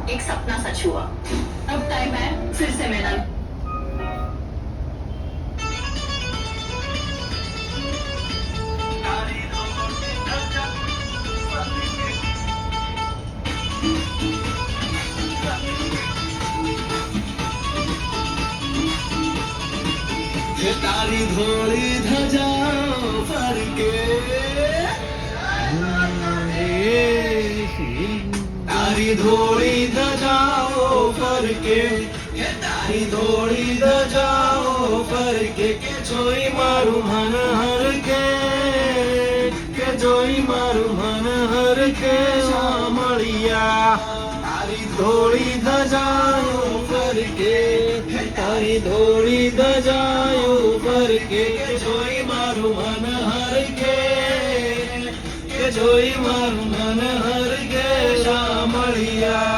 एक सपना सच हुआ। अब टाइम है फिर से मैदान। ये तारी धोली धजाओ फरके, तारी धोली धजाओ फरके, ये तारी धोली धजाओ फरके, के जोई मारू मन हर के जोई मारू मन हर के सामड़िया। तारी धोली धजाओ फरके, तारी धोली धजायो फरके, के જોઈ મારું મન હરકે, કે જોઈ મારું મન હરકે શામળિયા।